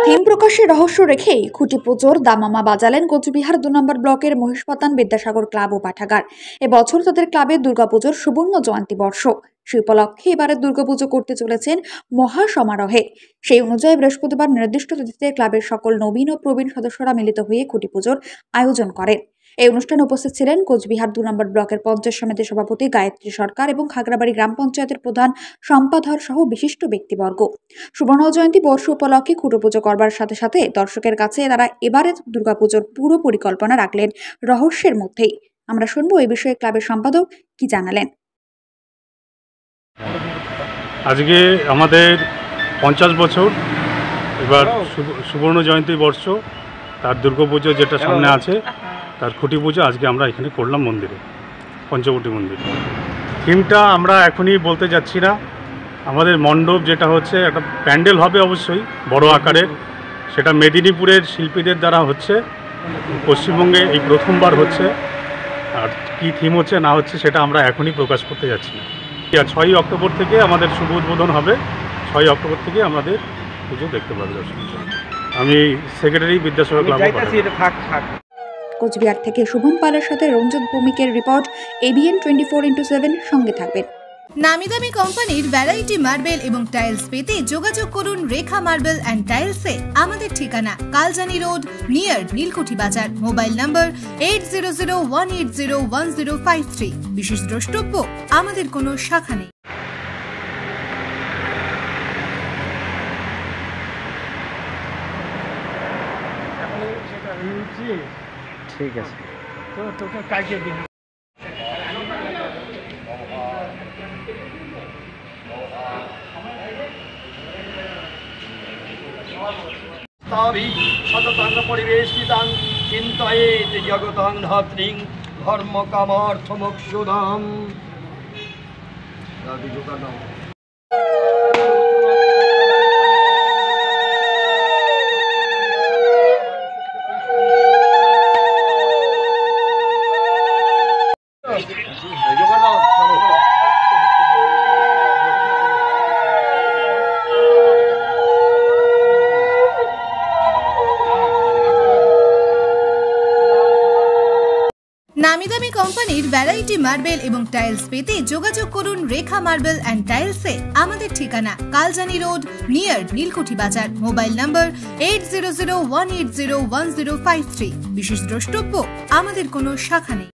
Theme প্রকাশের রহস্য রেখেই খুঁটি পুজোর দামামা বাজালেন কোচবিহার ২ নম্বর ব্লকের মহিষপাতান বিদ্যাসাগর ক্লাব ও পাঠাগার। এবছর তাদের ক্লাবের দুর্গাপুজোর সুবর্ণ জয়ন্তী বর্ষ। সেই উপলক্ষে এবারে দুর্গাপুজো করতে চলেছেন মহা সমারোহে। সেই অনুযায়ী বৃহস্পতিবার নির্দিষ্ট তিথিতে ক্লাবের সকল নবীন ও প্রবীণ সদস্যরা মিলিত হয়ে খুঁটি পুজোর আয়োজন করেন। এই অনুষ্ঠানে উপস্থিত ছিলেন কোচবিহার ২ নম্বর ব্লকের পঞ্চায়েত সমিতির সভাপতি গায়ত্রী সরকার এবং খাগড়াবাড়ি গ্রাম পঞ্চায়েতের প্রধান সম্পাধর সহ বিশিষ্ট ব্যক্তিবর্গ। সুবর্ণ জয়ন্তী বর্ষ উপলক্ষে খুঁটি পুজো করবার সাথে সাথে দর্শকের কাছে তারা এবারে দুর্গাপুজোর পুরো পরিকল্পনা রাখলেন রহস্যের মধ্যেই। আমরা শুনবো এই বিষয়ে ক্লাবের সম্পাদক কি জানালেন। আজকে আমাদের 50 বছর, এবার সুবর্ণ জয়ন্তী বর্ষ, তার দুর্গাপুজো যেটা সামনে আছে তার খুঁটি পুজো আজকে আমরা এখানে করলাম মন্দিরে, পঞ্চবটী মন্দিরে। থিমটা আমরা এখনই বলতে যাচ্ছি না। আমাদের মণ্ডপ যেটা হচ্ছে একটা প্যান্ডেল হবে অবশ্যই বড় আকারের, সেটা মেদিনীপুরের শিল্পীদের দ্বারা হচ্ছে, পশ্চিমবঙ্গে এই প্রথমবার হচ্ছে। আর কী থিম হচ্ছে না হচ্ছে সেটা আমরা এখনই প্রকাশ করতে যাচ্ছি না। 6ই অক্টোবর থেকে আমাদের শুভ উদ্বোধন হবে। 6ই অক্টোবর থেকে আমাদের পুজো দেখতে পাবে দর্শক। আমি সেক্রেটারি বিদ্যাসাগর ক্লাব। কোচবিহার থেকে শুভম পালের সাথে রঞ্জিত ভৌমিকের রিপোর্ট, ABN 24x7 সঙ্গে থাকবেন। নামি দামি কোম্পানির ভ্যারাইটি মার্বেল এবং টাইলস পেতে যোগাযোগ করুন রেখা মার্বেল অ্যান্ড টাইলসে। আমাদের ঠিকানা কালজানি রোড, নিয়ার নীলকুঠি বাজার। মোবাইল নম্বর 8001801053। বিশেষ দ্রষ্টব্য, আমাদের কোনো শাখা নেই। ঠিক আছে, তো তোকে কাজে দিন। সততাং পরিবেশিতাং চিন্তয়েত জগতাং ধাত্রীং ধর্ম কামার্থ মোক্ষদাম। নামি দামি কোম্পানির ভ্যারাইটি মার্বেল এবং টাইলস পেতে যোগাযোগ করুন রেখা মার্বেল অ্যান্ড টাইলসে। আমাদের ঠিকানা কালজানি রোড, নিয়ার নীলকুঠি বাজার। মোবাইল নম্বর 8001801053। বিশেষ দ্রষ্টব্য, আমাদের কোনো শাখা নেই।